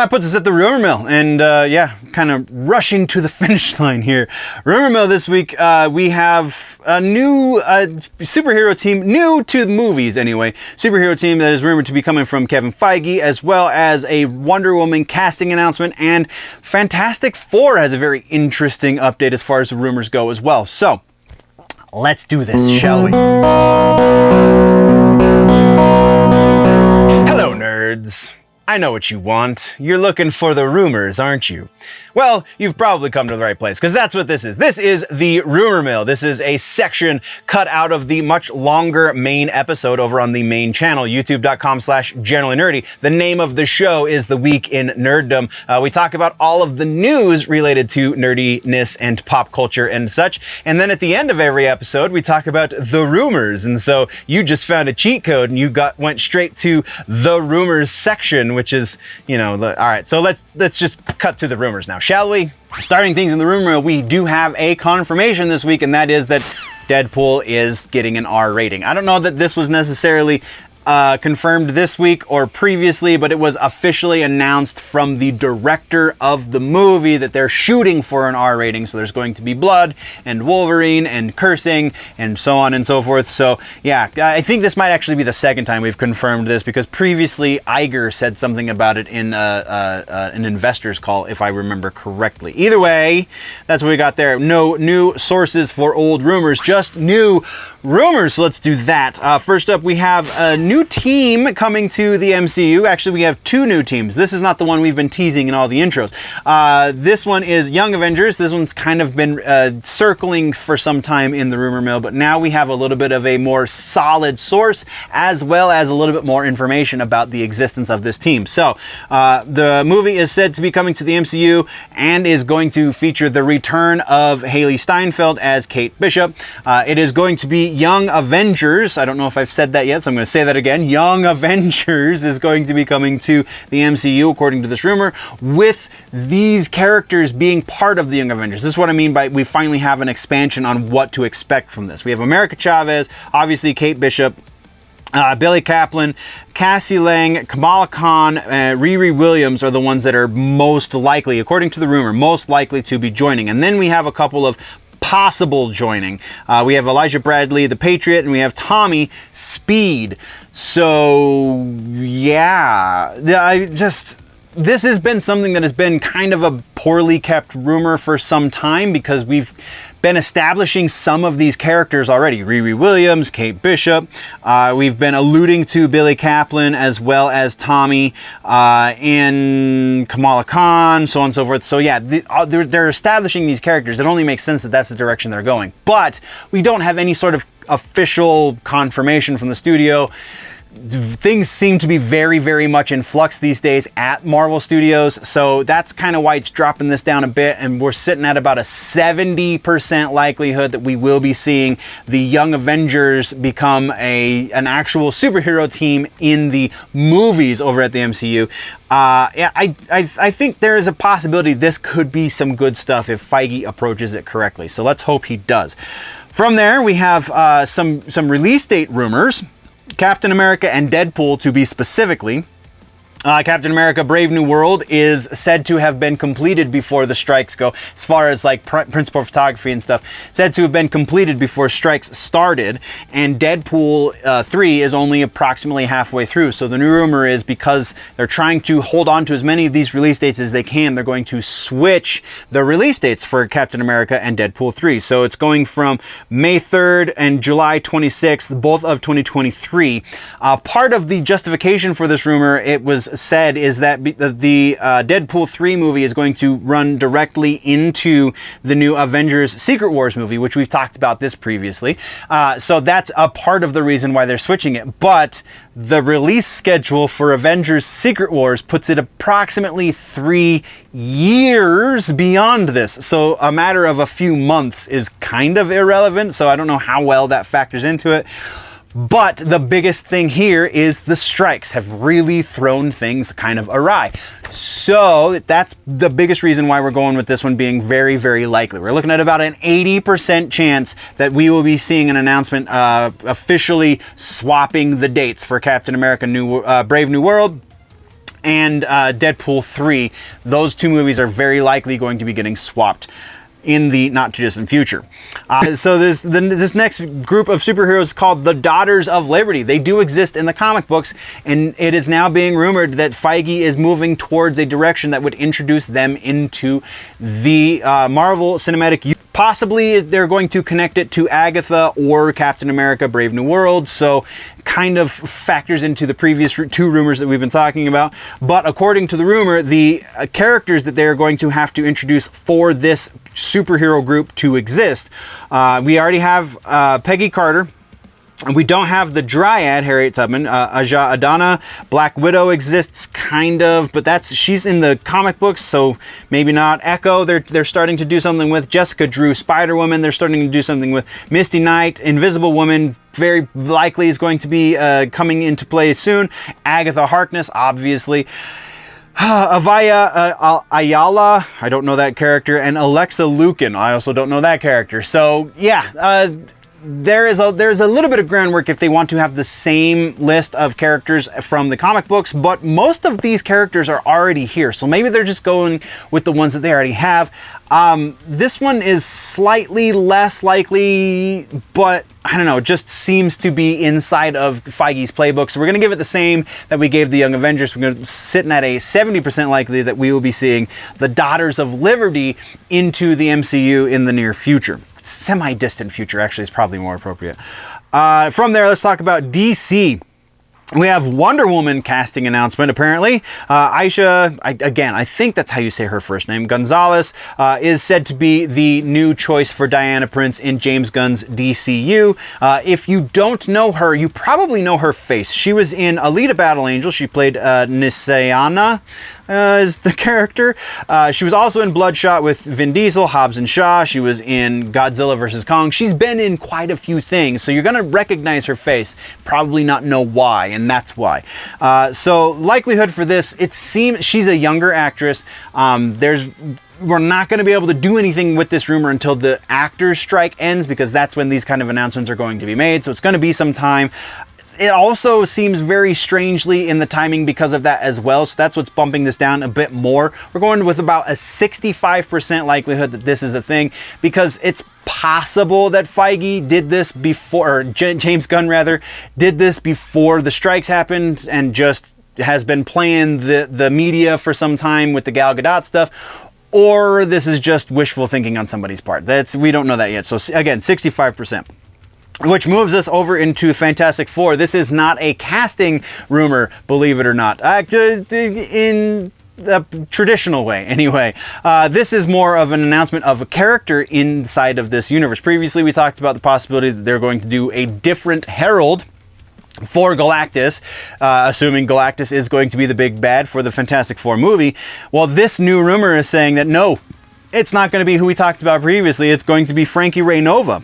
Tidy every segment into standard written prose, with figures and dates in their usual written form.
That puts us at the rumor mill, and yeah, kind of rushing to the finish line here. Rumor mill this week, we have a new superhero team, new to the movies anyway, superhero team that is rumored to be coming from Kevin Feige, as well as a Wonder Woman casting announcement, and Fantastic Four has a very interesting update as far as the rumors go as well. So, let's do this, shall we? Hello, nerds. I know what you want. You're looking for the rumors, aren't you? Well, you've probably come to the right place, because that's what this is. This is the rumor mill. This is a section cut out of the much longer main episode over on the main channel, youtube.com/generallynerdy. The name of the show is The Week in Nerddom. We talk about all of the news related to nerdiness and pop culture and such. And then at the end of every episode, we talk about the rumors. And so you just found a cheat code and you went straight to the rumors section, which is, you know, all right. So let's just cut to the rumors now, shall we? Starting things in the rumor mill, we do have a confirmation this week, and that is that Deadpool is getting an R rating. I don't know that this was necessarily confirmed this week or previously, but it was officially announced from the director of the movie that they're shooting for an R rating. So there's going to be blood and Wolverine and cursing and so on and so forth. So yeah, I think this might actually be the second time we've confirmed this, because previously Iger said something about it in an investor's call, if I remember correctly. Either way, that's what we got there. No new sources for old rumors, just new rumors. So let's do that. First up, we have a new team coming to the MCU. Actually, we have two new teams. This is not the one we've been teasing in all the intros. This one is Young Avengers. This one's kind of been circling for some time in the rumor mill, but now we have a little bit of a more solid source, as well as a little bit more information about the existence of this team. So the movie is said to be coming to the MCU and is going to feature the return of Hailee Steinfeld as Kate Bishop. It is going to be Young Avengers. I don't know if I've said that yet, so I'm going to say that again. Young Avengers is going to be coming to the MCU, according to this rumor, with these characters being part of the Young Avengers. This is what I mean by we finally have an expansion on what to expect from this. We have America Chavez, obviously Kate Bishop, Billy Kaplan, Cassie Lang, Kamala Khan, Riri Williams are the ones that are most likely, according to the rumor, most likely to be joining. And then we have a couple of possible joining. We have Elijah Bradley, the Patriot, and we have Tommy Speed. So yeah, this has been something that has been kind of a poorly kept rumor for some time, because we've been establishing some of these characters already. Riri Williams, Kate Bishop. We've been alluding to Billy Kaplan as well as Tommy and Kamala Khan, so on and so forth. So yeah, they're establishing these characters. It only makes sense that that's the direction they're going. But we don't have any sort of official confirmation from the studio. Things seem to be very, very much in flux these days at Marvel Studios, so that's kind of why it's dropping this down a bit, and we're sitting at about a 70% likelihood that we will be seeing the Young Avengers become an actual superhero team in the movies over at the MCU. Yeah, I think there is a possibility this could be some good stuff if Feige approaches it correctly, so let's hope he does. From there, we have some release date rumors. Captain America and Deadpool, to be specifically. Captain America Brave New World is said to have been completed before the strikes go, as far as like principal photography and stuff, said to have been completed before strikes started, and Deadpool 3 is only approximately halfway through. So the new rumor is, because they're trying to hold on to as many of these release dates as they can, they're going to switch the release dates for Captain America and Deadpool 3. So it's going from May 3rd and July 26th, both of 2023. Part of the justification for this rumor, it was said, is that the Deadpool 3 movie is going to run directly into the new Avengers Secret Wars movie, which we've talked about this previously. So that's a part of the reason why they're switching it. But the release schedule for Avengers Secret Wars puts it approximately 3 years beyond this. So a matter of a few months is kind of irrelevant. So I don't know how well that factors into it. But the biggest thing here is the strikes have really thrown things kind of awry. So that's the biggest reason why we're going with this one being very, very likely. We're looking at about an 80% chance that we will be seeing an announcement officially swapping the dates for Captain America Brave New World and Deadpool 3, those two movies are very likely going to be getting swapped in the not too distant future. So this next group of superheroes is called the Daughters of Liberty. They do exist in the comic books, and it is now being rumored that Feige is moving towards a direction that would introduce them into the Marvel Cinematic Universe. Possibly they're going to connect it to Agatha or Captain America Brave New World, so kind of factors into the previous two rumors that we've been talking about. But according to the rumor, the characters that they're going to have to introduce for this superhero group to exist, we already have Peggy Carter. We don't have the Dryad, Harriet Tubman. Aja Adana, Black Widow exists, kind of, but she's in the comic books, so maybe not. Echo, they're starting to do something with. Jessica Drew, Spider-Woman, they're starting to do something with. Misty Knight, Invisible Woman, very likely is going to be coming into play soon. Agatha Harkness, obviously. Avaya Ayala, I don't know that character, and Alexa Lukin, I also don't know that character. So, yeah, there's a little bit of groundwork if they want to have the same list of characters from the comic books, but most of these characters are already here, so maybe they're just going with the ones that they already have. This one is slightly less likely, but I don't know, just seems to be inside of Feige's playbook. So we're going to give it the same that we gave the Young Avengers. We're going to sitting at a 70% likely that we will be seeing the Daughters of Liberty into the MCU in the near future. Semi-distant future, actually, is probably more appropriate. From there, let's talk about DC. We have Wonder Woman casting announcement, apparently. Aisha, again, I think that's how you say her first name, Gonzalez, is said to be the new choice for Diana Prince in James Gunn's DCU. If you don't know her, you probably know her face. She was in Alita Battle Angel. She played Nisyana. Is the character. She was also in Bloodshot with Vin Diesel, Hobbs and Shaw. She was in Godzilla vs. Kong. She's been in quite a few things, so you're going to recognize her face, probably not know why, and that's why. So likelihood for this, it seems she's a younger actress. We're not going to be able to do anything with this rumor until the actors strike ends, because that's when these kind of announcements are going to be made. So it's going to be some time. It also seems very strangely in the timing because of that as well. So that's what's bumping this down a bit more. We're going with about a 65% likelihood that this is a thing, because it's possible that Feige did this before, or James Gunn rather, did this before the strikes happened and just has been playing the media for some time with the Gal Gadot stuff. Or this is just wishful thinking on somebody's part. We don't know that yet. So again, 65%. Which moves us over into Fantastic Four. This is not a casting rumor, believe it or not. In the traditional way, anyway. This is more of an announcement of a character inside of this universe. Previously, we talked about the possibility that they're going to do a different Herald for Galactus, assuming Galactus is going to be the big bad for the Fantastic Four movie. Well, this new rumor is saying that no, it's not going to be who we talked about previously. It's going to be Frankie Ray Nova.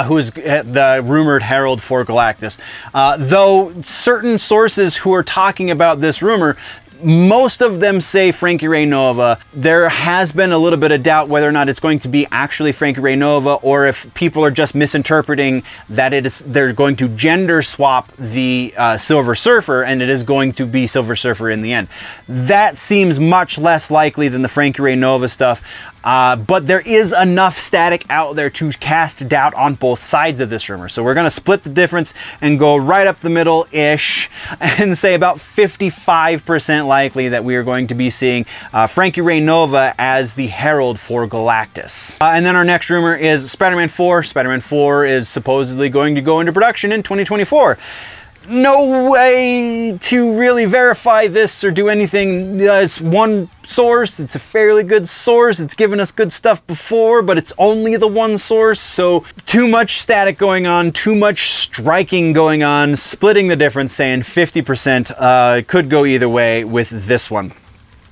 Who is the rumored herald for Galactus. Though certain sources who are talking about this rumor, most of them say Frankie Ray Nova. There has been a little bit of doubt whether or not it's going to be actually Frankie Ray Nova, or if people are just misinterpreting that they're going to gender swap the Silver Surfer, and it is going to be Silver Surfer in the end. That seems much less likely than the Frankie Ray Nova stuff. But there is enough static out there to cast doubt on both sides of this rumor. So we're going to split the difference and go right up the middle-ish and say about 55% likely that we are going to be seeing Frankie Ray Nova as the herald for Galactus. And then our next rumor is Spider-Man 4. Spider-Man 4 is supposedly going to go into production in 2024. No way to really verify this or do anything. It's one source. It's a fairly good source. It's given us good stuff before, but it's only the one source. So too much static going on, too much striking going on, splitting the difference, saying 50% could go either way with this one.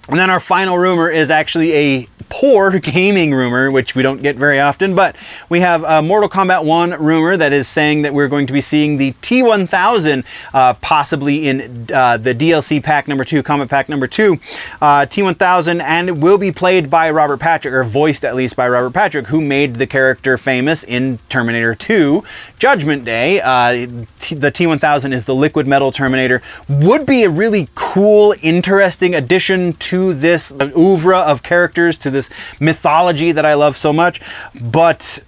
And then our final rumor is actually a poor gaming rumor, which we don't get very often, but we have a Mortal Kombat 1 rumor that is saying that we're going to be seeing the T-1000 possibly in the DLC pack number 2, Combat Pack number 2, T-1000, and it will be played by Robert Patrick, or voiced at least by Robert Patrick, who made the character famous in Terminator 2 Judgment Day. The T-1000 is the liquid metal Terminator. Would be a really cool, interesting addition to this oeuvre of characters, to this mythology that I love so much, but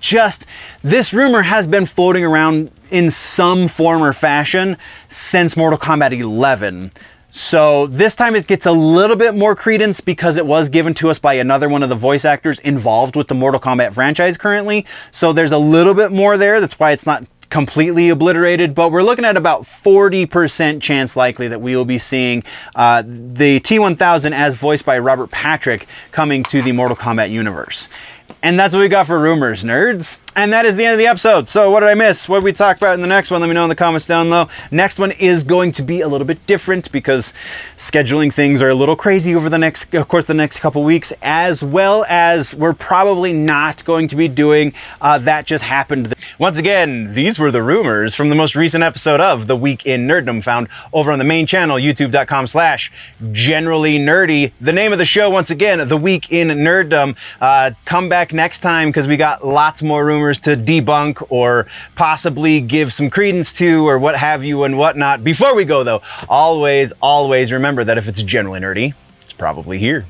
just this rumor has been floating around in some form or fashion since Mortal Kombat 11. So this time it gets a little bit more credence because it was given to us by another one of the voice actors involved with the Mortal Kombat franchise currently. So there's a little bit more there. That's why it's not completely obliterated, but we're looking at about 40% chance likely that we will be seeing the T-1000 as voiced by Robert Patrick coming to the Mortal Kombat universe. And that's what we got for rumors, nerds. And that is the end of the episode. So what did I miss? What did we talk about in the next one? Let me know in the comments down below. Next one is going to be a little bit different because scheduling things are a little crazy over the next couple weeks, as well as we're probably not going to be doing That Just Happened. Once again, these were the rumors from the most recent episode of The Week in Nerddom, found over on the main channel, youtube.com/generallynerdy. The name of the show, once again, The Week in Nerddom. Come back next time because we got lots more rumors to debunk or possibly give some credence to or what have you and whatnot. Before we go though, always remember that if it's generally nerdy, it's probably here.